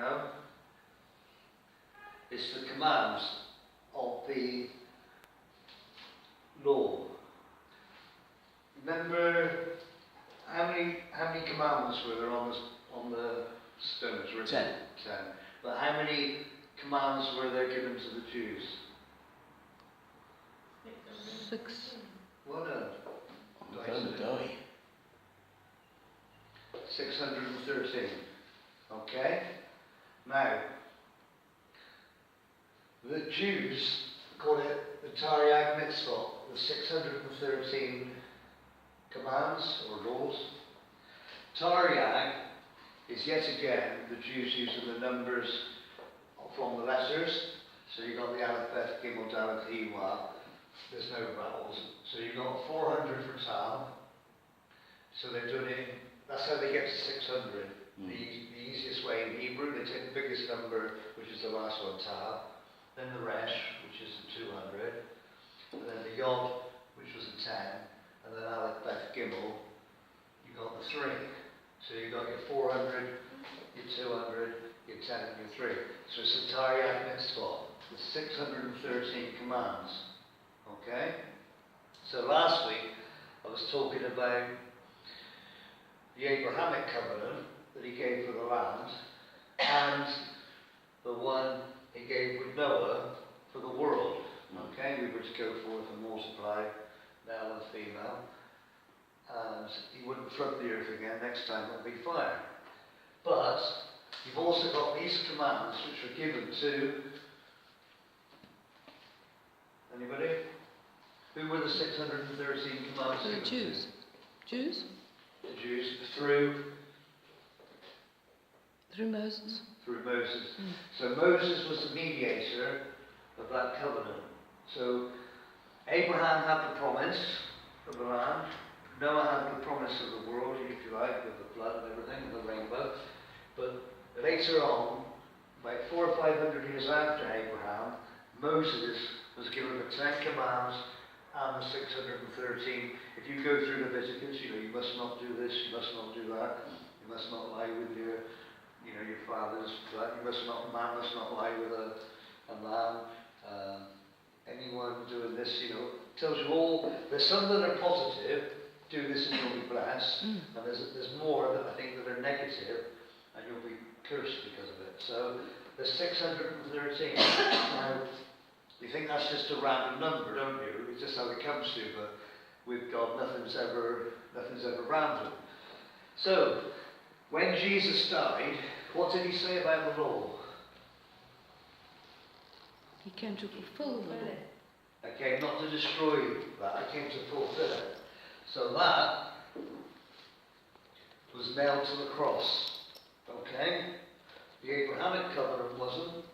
No? It's the commands of the law. Remember how many commandments were there on the stones written? 10. 10. But how many commands were there given to the Jews? 6. Well done. I'm going to die. 613. Okay? Now, the Jews call it the TARYAG MITZVOT, the 613 commands or laws. TARYAG is yet again the Jews using the numbers from the letters. So you've got the alphabet, Gimel, Dalet, He, Wa. There's no vowels. So you've got 400 for Tam. So they're doing it, that's how they get to 600. The easiest way in Hebrew, they take the biggest number, which is the last one, Tav, then the Resh, which is the 200, and then the Yod, which was the 10, and then Aleph, Beth, Gimel, you got the 3. So you got your 400, your 200, your 10, and your 3. So it's a TARYAG MITZVOT, the 613 commands. Okay? So last week, I was talking about the Abrahamic covenant that he gave for the land, and the one he gave with Noah for the world. Okay, we were to go forth and multiply, male and female, and he wouldn't flood the earth again. Next time it'll be fire. But you've also got these commands which were given to anybody? Who were the 613 commands given The Jews. Jews? to? The Jews through Moses. Through Moses. So Moses was the mediator of that covenant. So Abraham had the promise of the land. Noah had the promise of the world, if you like, with the flood and everything, and the rainbow. But later on, about 400 or 500 years after Abraham, Moses was given the 10 commands and the 613. If you go through Leviticus, you must not do this, you must not do that, you must not lie with your fathers, man must not lie with a man. Anyone doing this, tells you all. There's some that are positive, do this and you'll be blessed, and there's more that I think that are negative, and you'll be cursed because of it. So there's 613. Now, you think that's just a random number, don't you? It's just how it comes to, but with God, nothing's ever random. So, when Jesus died, what did he say about the law? He came to fulfill the law. I came not to destroy that, I came to fulfill it. So that was nailed to the cross. Okay? The Abrahamic covenant wasn't,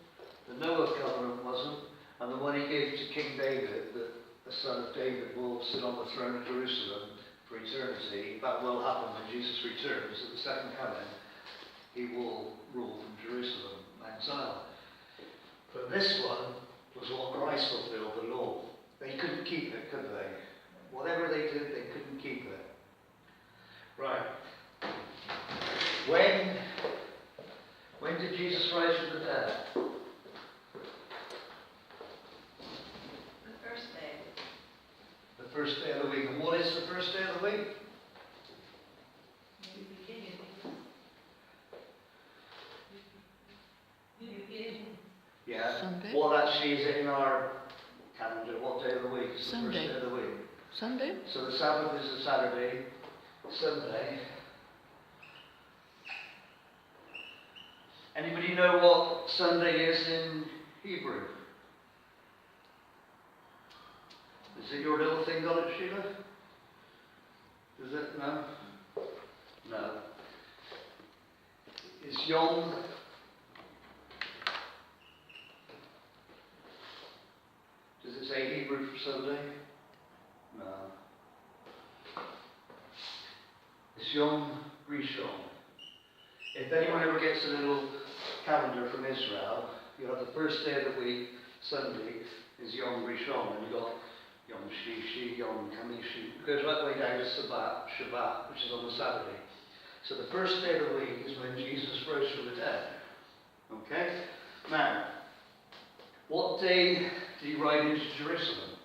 the Noah covenant wasn't, and the one he gave to King David, that the son of David will sit on the throne of Jerusalem for eternity. That will happen when Jesus returns at the second coming. He will rule from Jerusalem, Mount Zion. But this one was what Christ fulfilled, the law. They couldn't keep it, could they? Whatever they did, they couldn't keep it. Right. When did Jesus rise from the dead? The first day. The first day of the week. And what is the first day of the week? New beginning. New beginning. Yeah. Sunday. What actually is it in our calendar? What day of the week is the Sunday. first day of the week? Sunday? So the Sabbath is a Saturday. Sunday. Anybody know what Sunday is in Hebrew? Is it your little thing on it, Sheila? Is it? No? No. Is Yom... Does it say Hebrew for Sunday? No. It's Yom RESHON. If anyone ever gets a little calendar from Israel, you have the first day of the week, Sunday, is Yom RESHON, and you've got Yom Shishi, Yom Kamishi. It goes right the way down to Shabbat, which is on the Saturday. So the first day of the week is when Jesus rose from the dead. Okay? Now, what day did he ride into Jerusalem?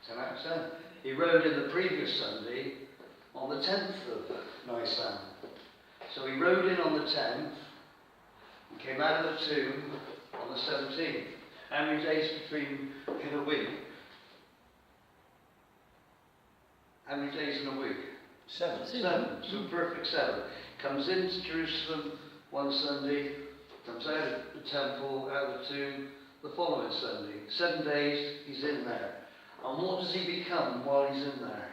10 out of 10. He rode in the previous Sunday on the 10th of Nisan. So he rode in on the 10th and came out of the tomb on the 17th. How many days between in a week? How many days in a week? 7. 7. So perfect 7. Comes into Jerusalem one Sunday, comes out of the temple, out of the tomb, the following Sunday. 7 days he's in there. And what does he become while he's in there?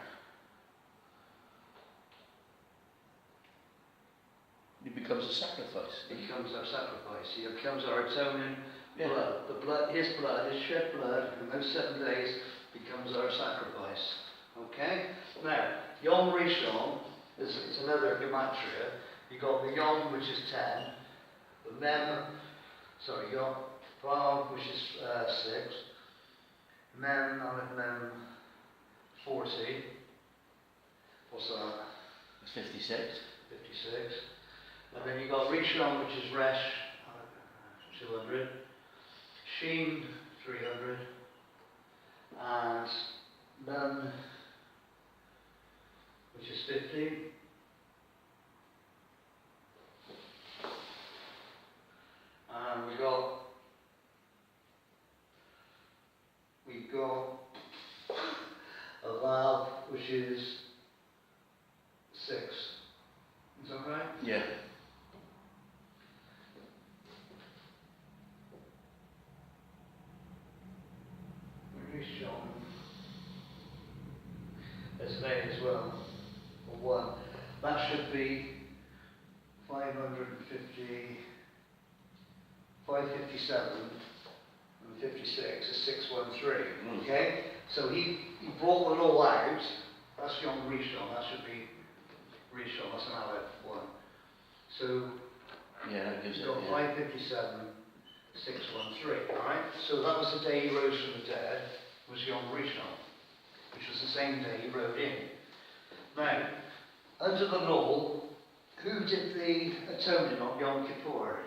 He becomes a sacrifice. He becomes our sacrifice. He becomes our atoning Yeah. blood. The blood, his shed blood, in those 7 days becomes our sacrifice. Okay? Now, Yom Rishon is another gematria. You got the Yom, which is 10. The Yom Vav, which is 6. Mem 40. What's that? It's 56. 56. And then you got Rishon, which is Resh 200. Sheen 300. And Nun, which is 50. And we got a Vav, which is 6. Is that right? Yeah. Rishon. There's an A as well, or 1. That should be 557 and 56 is 613. Okay? So he brought the law out. That's Yom Rishon. That should be Rishon. That's an Aleph 1. So Yeah, that gives you've it. got Yeah. 557, 613. Alright? So that was the day he rose from the dead, was Yom Rishon, which was the same day he rode in. Now, under the law, who did the atoning on Yom Kippur?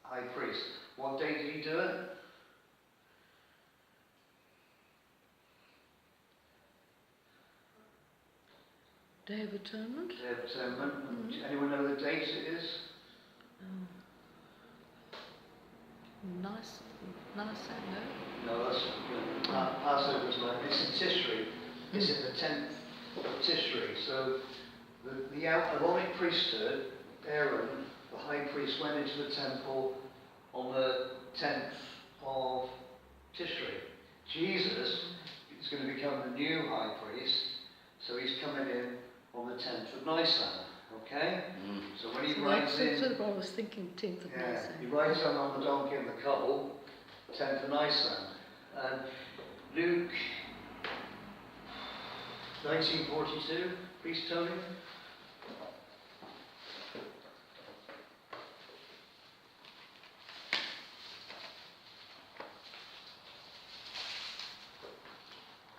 High priest. What day did he do it? Day of Atonement. Day of Atonement. Anyone know the date it is? Nice, no? No, that's Passover's like it's in Tishri. It's in the 10th of Tishri. So the Aaronic priesthood, Aaron, the high priest, went into the temple on the 10th of Tishri. Jesus is going to become the new high priest, so he's coming in on the 10th of Nisan. Okay? So when he rides in, Sort of I was thinking 10th of Nisan. he rides on the donkey in the cowl, 10th of Nisan. And Luke 1942, priest Tony.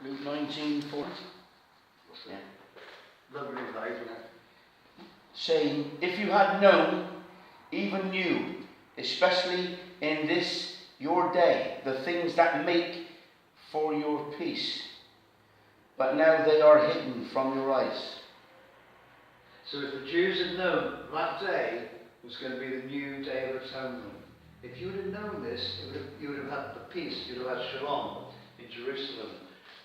Luke 19:40. Yeah. Lovely life, isn't it? Saying, if you had known, even you, especially in this your day, the things that make for your peace, but now they are hidden from your eyes. So if the Jews had known that day was going to be the new Day of Atonement, if you would have known this, you would have had the peace, you would have had shalom in Jerusalem.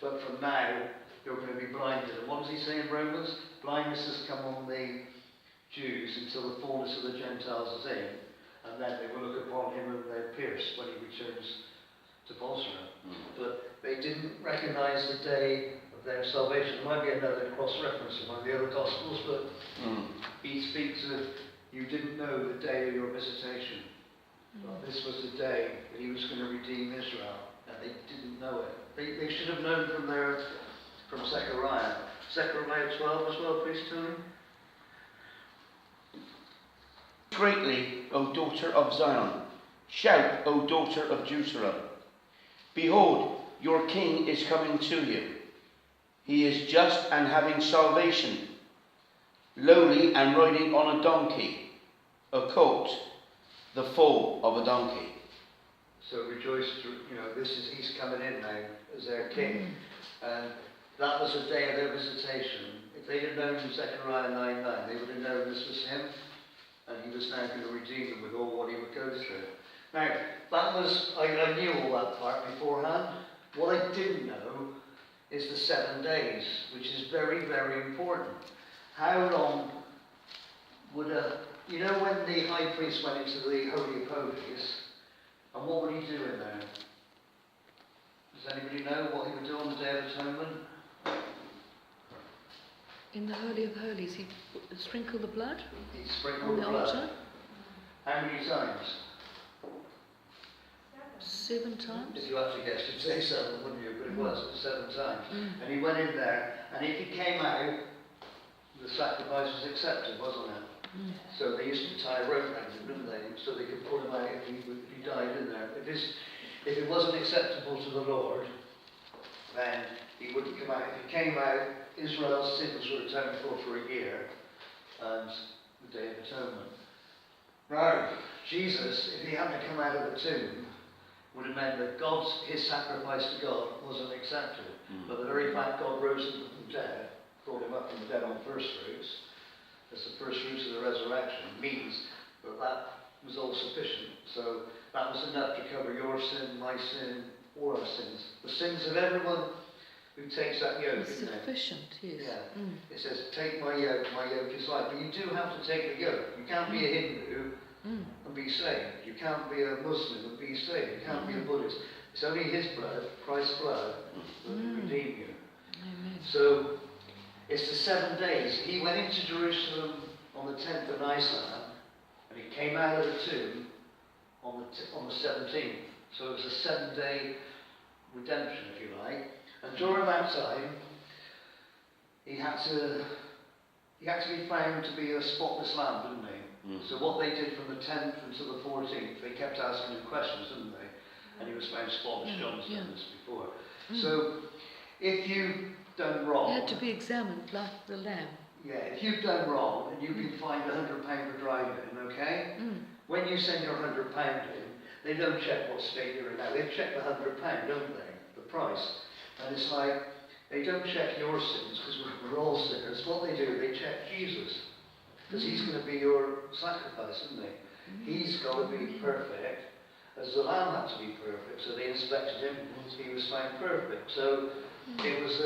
But from now, you're going to be blinded. And what does he say in Romans? Blindness has come on the Jews until the fullness of the Gentiles is in, and then they will look upon him and they're pierced when he returns to Bosra. But they didn't recognize the day of their salvation. There might be another cross-reference in one of the other Gospels, but he speaks of, you didn't know the day of your visitation. But this was the day that he was going to redeem Israel, and they didn't know it. They should have known from Zechariah. Zechariah 12 as well, please, Tony. Greatly, O daughter of Zion. Shout, O daughter of Jerusalem. Behold, your king is coming to you. He is just and having salvation, lowly and riding on a donkey, a colt, the foal of a donkey. So rejoice, he's coming in now as their king. And that was the day of their visitation. If they'd have known Zechariah 9:9, they would have known this was him. And he was now going to redeem them with all what he would go through. Now, I knew all that part beforehand. What I didn't know is the 7 days, which is very, very important. How long would when the high priest went into the Holy of Holies, and what would he do in there? Does anybody know what he would do on the Day of Atonement? In the Holy of Holies, he sprinkle the blood He'd on sprinkle the the blood. altar How many times? 7 times. If you had to guess, you'd say 7, wouldn't you? But it was 7 times. Mm. And he went in there, and if he came out, the sacrifice was accepted, wasn't it? Mm. So they used to tie a rope around him, didn't they? So they could pull him out if he died in there. If it wasn't acceptable to the Lord, then he wouldn't come out. If he came out, Israel's sins were atoned for a year, and the Day of Atonement. Now, Jesus, if he hadn't come out of the tomb, would have meant that his sacrifice to God wasn't accepted. But the very fact God rose him from the dead, brought him up from the dead on first fruits, as the first fruits of the resurrection, means that was all sufficient. So that was enough to cover your sin, my sin, all our sins. The sins of everyone who takes that yoke, It's isn't it? sufficient, yes. Yeah. Mm. It says, take my yoke is light. But you do have to take the yoke. You can't be a Hindu and be saved. You can't be a Muslim and be saved. You can't be a Buddhist. It's only his blood, Christ's blood, that will redeem you. Amen. So, it's the 7 days. He went into Jerusalem on the 10th of Nisan, and he came out of the tomb on the 17th. So it was a 7-day redemption, if you like. And during that time, he had to be found to be a spotless lamb, didn't he? So what they did from the 10th until the 14th, they kept asking him questions, didn't they? And he was found spotless. John's done this before. So if you've done wrong, He had to be examined like the lamb. yeah, if you've done wrong and you've been fined £100 for driving, okay? When you send your £100 in, they don't check what state you're in now. They check the £100, don't they? The price. And it's like, they don't check your sins because we're all sinners. What they do, they check Jesus. Because he's going to be your sacrifice, isn't he? He's got to be perfect, as the lamb had to be perfect. So they inspected him, he was found perfect. So it was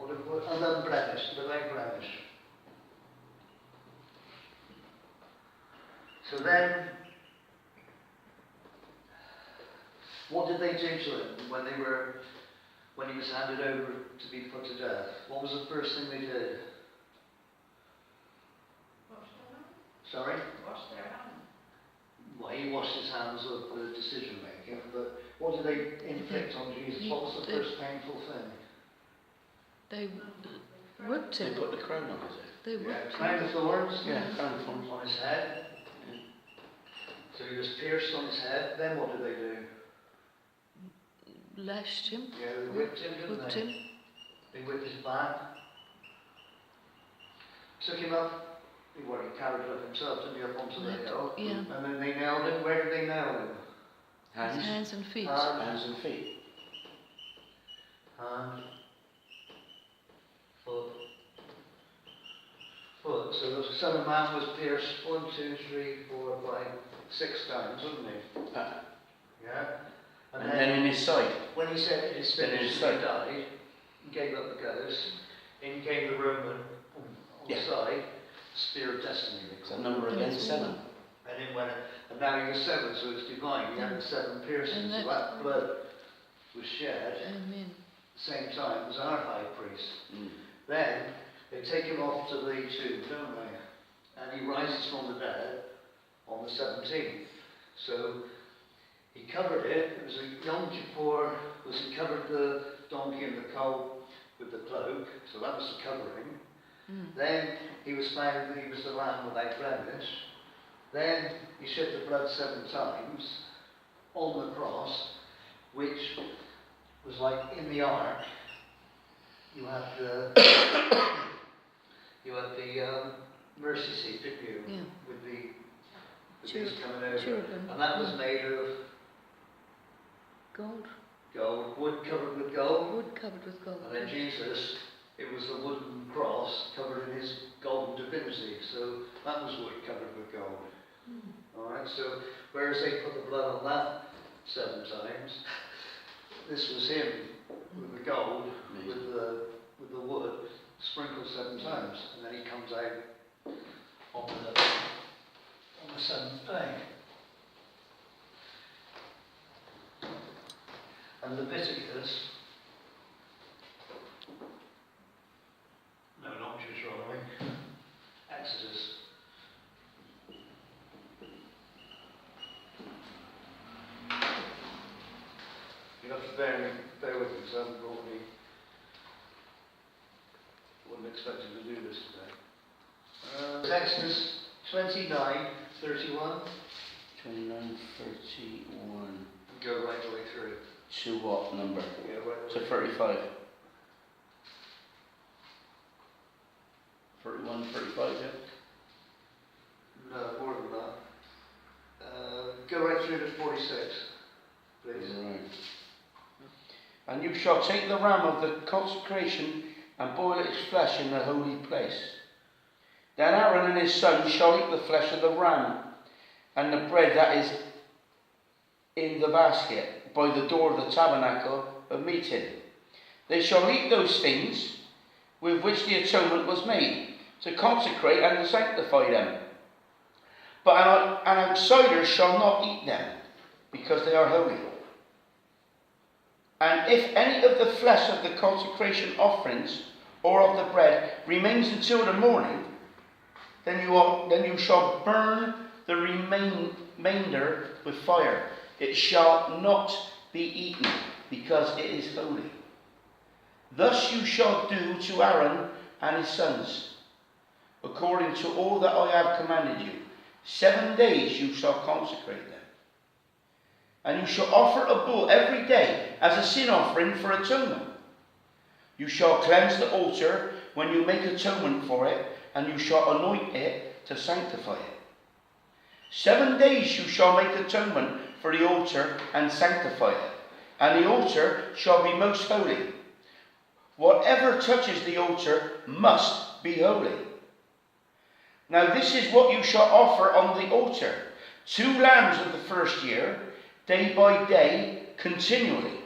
an unblemished, without blemish. So then, what did they do to him when he was handed over to be put to death? What was the first thing they did? Sorry? Wash their hands. Well, he washed his hands of the decision making, but what did they inflict on Jesus? What was the first painful thing? They whipped They him. put the crown on his head. They whipped him. Crown of thorns Yeah, crown of thorns. on his head. So he was pierced on his head. Then what did they do? Lashed him. Yeah, they whipped him, didn't Whipped they? him. They whipped his back. Took him up. He carried it up himself, didn't he, up onto the hill? Yeah. And then they nailed him. Where did they nail him? His hands and feet. Hands and feet. Hand, foot. So the Son of Man was pierced 1, 2, 3, 4, 5, 6 times, wasn't he? Yeah. And then in his side. when he said it is Then finished, his and he side. died, he gave up the ghost. In came the Roman on the Yeah. side, spear of destiny. they It's call a it. number again, 7. And it went, and now he was 7, so it's divine. He had the 7 piercings, so that blood was shed at Amen. the same time as our high priest. Then they take him off to the tomb, don't they? And he rises from the dead on the 17th. So he covered it. It was a Yom Kippur. He covered the donkey and the colt with the cloak. So that was the covering. Then he was found that he was the lamb without blemish. Then he shed the blood 7 times on the cross, which was like in the ark. you had the mercy seat, didn't you? Yeah. With these Cherub- coming over. cherubim. And that was made of Gold. gold, wood covered with gold. Wood covered with gold. And then Jesus, it was the wooden cross covered in his golden divinity. So that was wood covered with gold. Alright, so whereas they put the blood on that 7 times, this was him with the gold, with the wood, sprinkled 7 times, and then he comes out on the 7th day. And Leviticus, no, not Deuteronomy, Exodus. You have to bear with me because I haven't brought me. Wasn't expecting to do this today. Exodus 29:31. 29:31. Go right the way through. To what number? Yeah, right the To way 35. 31, 35, yeah? No, more than that. Go right through to 46, please. Right. And you shall take the ram of the consecration and boil its flesh in the holy place. Then Aaron and his sons shall eat the flesh of the ram and the bread that is in the basket by the door of the tabernacle of meeting. They shall eat those things with which the atonement was made, to consecrate and to sanctify them. But an outsider shall not eat them, because they are holy. And if any of the flesh of the consecration offerings or of the bread remains until the morning, then you shall burn the remainder with fire. It shall not be eaten, because it is holy. Thus you shall do to Aaron and his sons, according to all that I have commanded you. 7 days you shall consecrate them. And you shall offer a bull every day as a sin offering for atonement. You shall cleanse the altar when you make atonement for it, and you shall anoint it to sanctify it. 7 days you shall make atonement for the altar and sanctify it, and the altar shall be most holy. Whatever touches the altar must be holy. Now this is what you shall offer on the altar: 2 lambs of the first year, day by day, continually.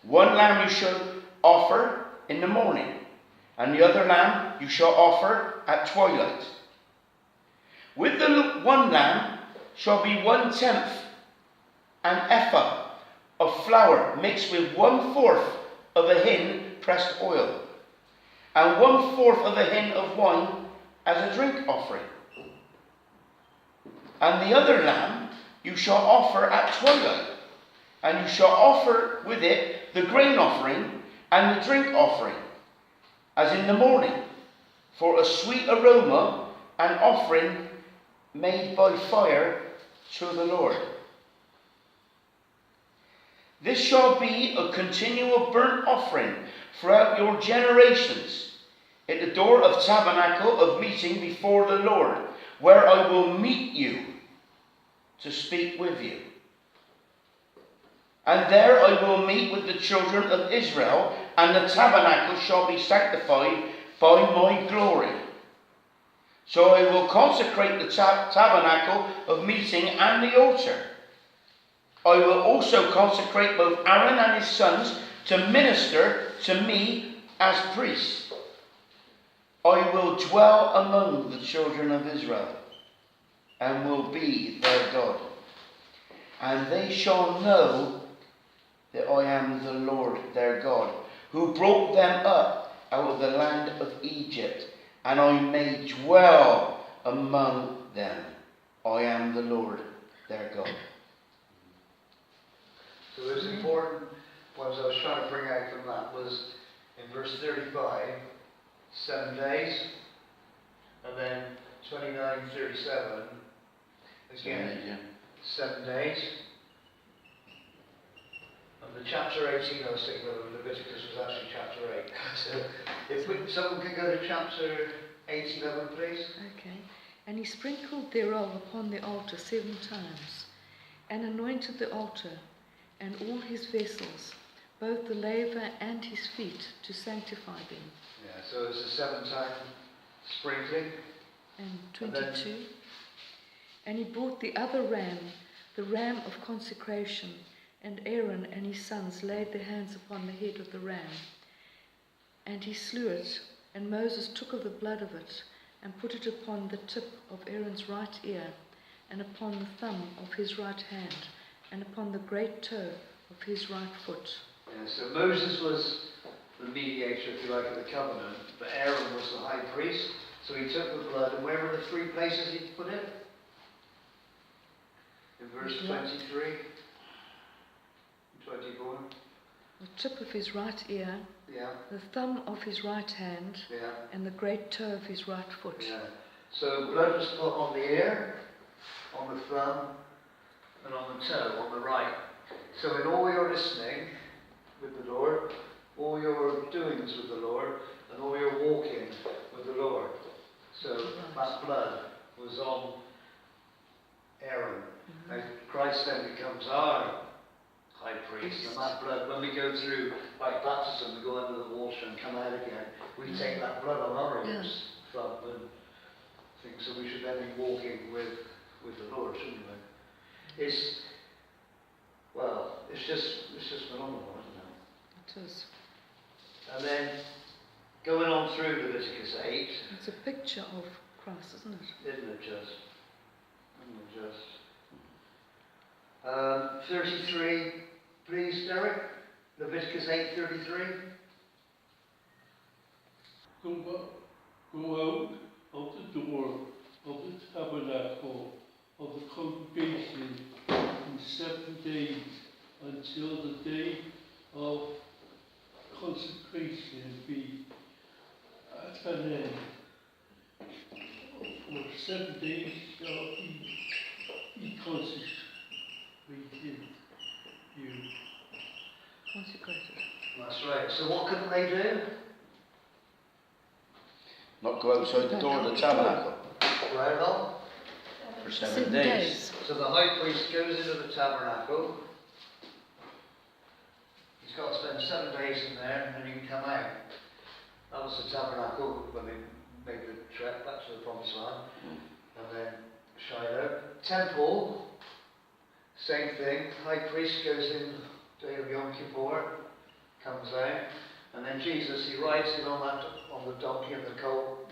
1 lamb you shall offer in the morning, and the other lamb you shall offer at twilight. With the 1 lamb shall be 1/10 an ephah of flour mixed with 1/4 of a hin pressed oil, and 1/4 of a hin of wine as a drink offering. And the other lamb you shall offer at twilight, and you shall offer with it the grain offering and the drink offering, as in the morning, for a sweet aroma, an offering made by fire to the Lord. This shall be a continual burnt offering throughout your generations, at the door of tabernacle of meeting before the Lord, where I will meet you to speak with you. And there I will meet with the children of Israel, and the tabernacle shall be sanctified by my glory. So I will consecrate the tabernacle of meeting and the altar. I will also consecrate both Aaron and his sons to minister to me as priests. I will dwell among the children of Israel, and will be their God. And they shall know that I am the Lord their God, who brought them up out of the land of Egypt, and I may dwell among them. I am the Lord their God. So those important ones I was trying to bring out from that was in verse 35, 7 days, and then 29:37, again, 7 days. And the chapter 18 I was thinking of Leviticus was actually chapter 8. So, if someone could go to chapter 8:11, please. Okay. And he sprinkled thereof upon the altar 7 times, and anointed the altar and all his vessels, both the laver and his feet, to sanctify them. Yeah, so it's a 7-time sprinkling. And And then- 22. And he brought the other ram, the ram of consecration, and Aaron and his sons laid their hands upon the head of the ram. And he slew it, and Moses took of the blood of it, and put it upon the tip of Aaron's right ear, and upon the thumb of his right hand, and upon the great toe of his right foot. Yeah, so Moses was the mediator, if you like, of the covenant, but Aaron was the high priest. So he took the blood, and where were the 3 places he put it? In verse 23, 24. The tip of his right ear, Yeah, the thumb of his right hand, yeah, and the great toe of his right foot. yeah. So blood was put on the ear, on the thumb, and on the toe, on the right. So in all your listening with the Lord, all your doings with the Lord, and all your walking with the Lord. So that blood was on Aaron. And Christ then becomes our high priest. And that blood, when we go through, like baptism, we go under the water and come out again, we take that blood on our ears, thumb and things. So we should then be walking with the Lord, shouldn't we? It's just phenomenal, isn't it? It is. And then going on through Leviticus 8, It's a picture of Christ, isn't it? isn't it just? 33, please, Derek. Leviticus 8:33. Go out of the door of the tabernacle of the congregation in 7 days until the day of consecration be at an end. For 7 days shall be consecrated you. Consecrated. That's right. So what couldn't they do? Not go outside the door of the tabernacle For how long? for 7 days. So the high priest goes into the tabernacle. He's got to spend 7 days in there, and then he can come out. That was the tabernacle when they made the trek back to the Promised Land. And then Shiloh. Temple, same thing. High priest goes in day of Yom Kippur, comes out, and then Jesus, he rides in on the donkey and the colt,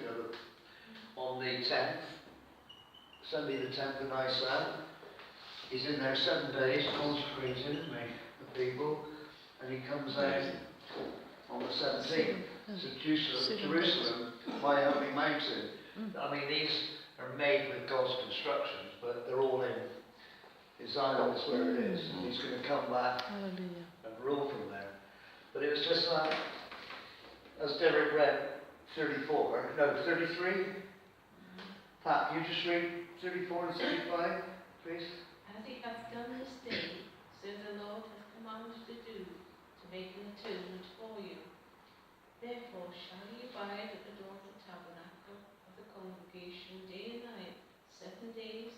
on the 10th, Sunday the 10th of Nisan. He's in there 7 days, consecrating the people, and he comes out on the 17th. So Jerusalem, my holy mountain. I mean, these are made with God's constructions, but they're all in Zion is where it is. And he's going to come back Hallelujah. and rule from there. But it was just that, as Derek read 33. Pat, you just read 34 and 35, please. As he hath done this day, so the Lord hath commanded to do, to make an atonement for you. Therefore shall ye abide at the door of the tabernacle of the congregation day and night, 7 days,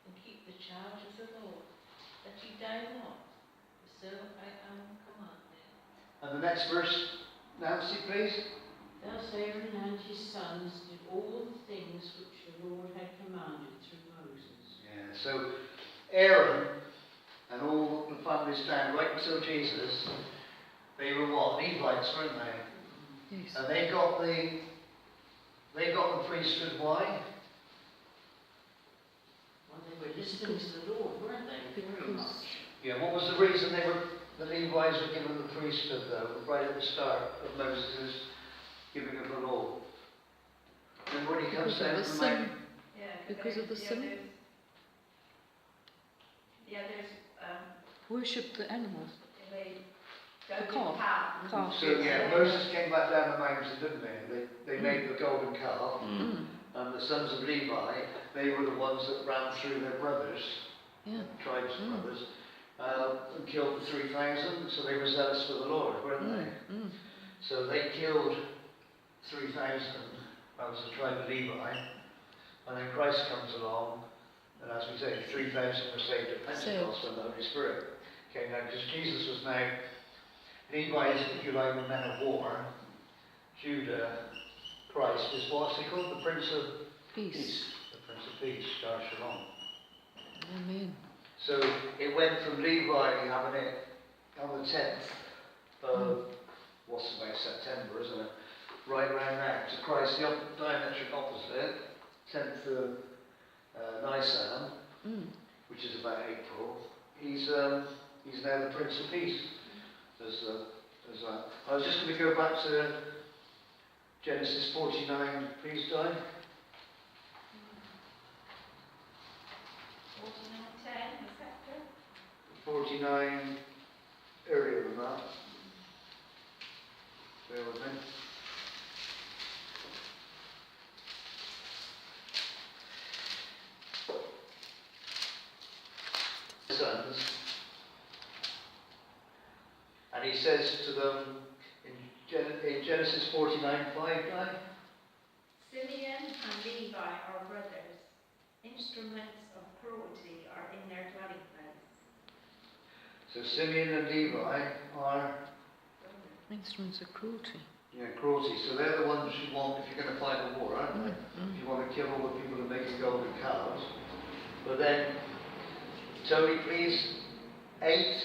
and keep the charge of the Lord, that ye die not, for so I am commanded. And the next verse, Nancy, please. Thus Aaron and his sons did all the things which the Lord had commanded through Moses. Yeah, so Aaron and all the families down, right until Jesus, they were what? Levites, weren't they? Yes. And they got the priesthood. Why? Well, they were listening to the Lord, weren't they? Very Because- much. Yeah, what was the reason the Levites were given the priesthood though, right at the start of Moses' giving of the law? And when he comes Because of down the from sin. Mount, Because of the sin? The others, Worship the animals. they The go to the path. Calf. so yeah, Moses came back down the mountain, didn't they? They made the golden calf, and the sons of Levi, they were the ones that ran through their brothers, Yeah. tribes of brothers, and killed the 3,000, so they were zealous for the Lord, weren't they? So they killed 3,000, that was the tribe of Levi, and then Christ comes along, and as we say, 3,000 were saved at Pentecost when the Holy Spirit came down, because Jesus was now, Levi is, if you like, the men of war, Judah, Christ is what's he called? The Prince of Peace. The Prince of Peace, Dar Shalom. Amen. So it went from Levi having it on the 10th of, what's about September, isn't it? Right round now to Christ, the diametric opposite, 10th of Nisan, which is about April. He's now the Prince of Peace. There's that. I was just going to go back to Genesis 49, please, Di. 49:10, is that good? 49 earlier than that. Bear with me. Sons, and he says to them in Genesis 49:5, Simeon and Levi are brothers. Instruments of cruelty are in their dwelling place. so Simeon and Levi are Instruments of cruelty. cruelty. So they're the ones you want if you're going to fight a war, aren't they? If you want to kill all the people who make a golden calves. But then, Tony, please, 8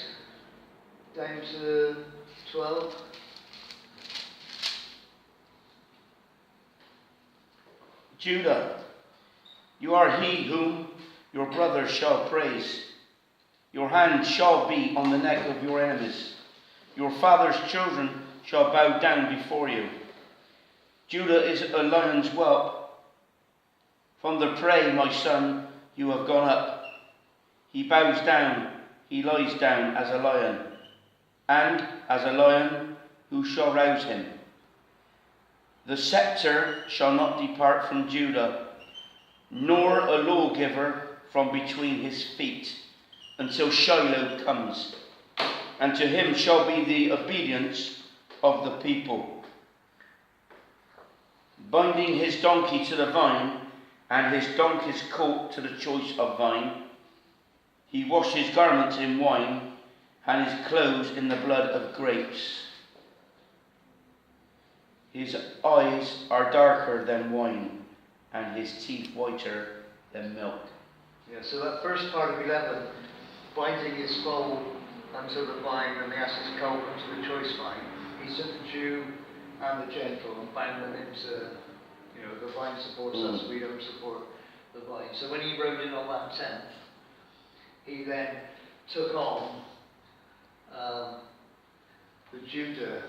down to 12. Judah, you are he whom your brothers shall praise. Your hand shall be on the neck of your enemies. Your father's children shall bow down before you. Judah is a lion's whelp. From the prey, my son, you have gone up. He bows down, he lies down as a lion. And as a lion, who shall rouse him? The scepter shall not depart from Judah, nor a lawgiver from between his feet, until Shiloh comes, and to him shall be the obedience of the people. Binding his donkey to the vine, and his donkey's colt to the choice of vine, he washed his garments in wine, and his clothes in the blood of grapes. His eyes are darker than wine, and his teeth whiter than milk. Yeah, so that first part of 11, binding his foal unto the vine, and he has his colt unto the choice vine. He took the Jew and the Gentile and bound them into, the vine supports us, we don't support the vine. So when he rode in on that 10th, he then took on the Judah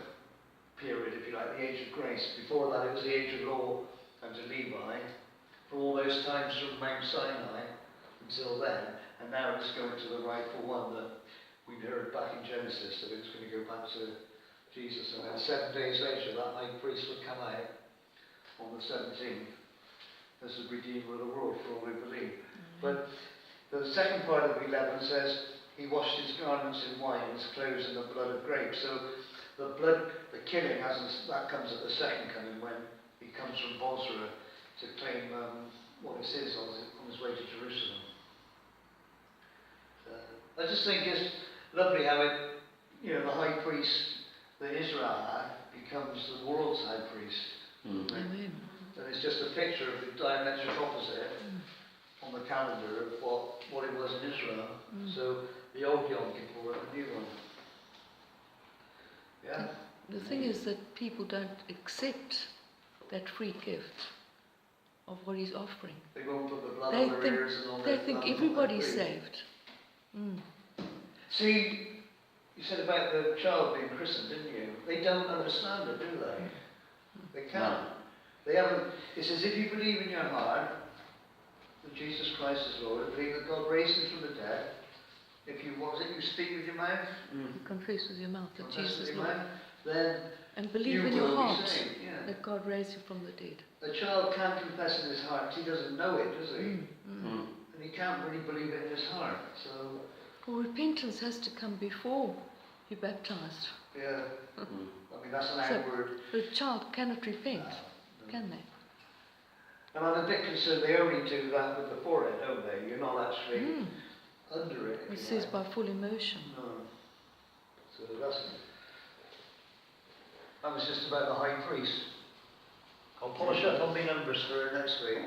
period, if you like, the age of grace. Before that, it was the age of law under Levi. For all those times from Mount Sinai until then, and now it's going to the rightful one that we heard back in Genesis, that it's going to go back to Jesus. And then 7 days later, that high priest would come out on the 17th as the Redeemer of the world for all who believe. But the second part of 11 says, he washed his garments in wine, his clothes in the blood of grapes. So the blood, the killing, that comes at the second coming when he comes from Bozrah to claim what is his on his way to Jerusalem. I just think it's lovely how the high priest that Israel had becomes the world's high priest. Amen. And it's just a picture of the diametric opposite on the calendar of what it was in Israel. So the old Yom Kippur and the new one. Yeah? The thing is that people don't accept that free gift of what he's offering. They won't put the blood They on their think- ears and on They their think thumbs. everybody's saved. See, you said about the child being christened, didn't you? They don't understand it, do they? They can't. No. They haven't. It's as if you believe in your heart that Jesus Christ is Lord, and believe that God raised him from the dead. If you, you speak with your mouth, You confess with your mouth that confess Jesus with is your Lord. mouth, then And you believe in your will be heart saved. Yeah. that God raised you from the dead. A child can't confess in his heart because he doesn't know it, does he? And he can't really believe it in his heart. So Well, repentance has to come before you're baptized. Yeah. Mm. I mean, that's an So- outward. The child cannot repent, No. can they? And I'm a bit concerned they only do that with the forehead, don't they? You're not actually Mm. under it. It if you says like. by full immersion. No. So that was just about the high priest. I'll polish up on my numbers for next week.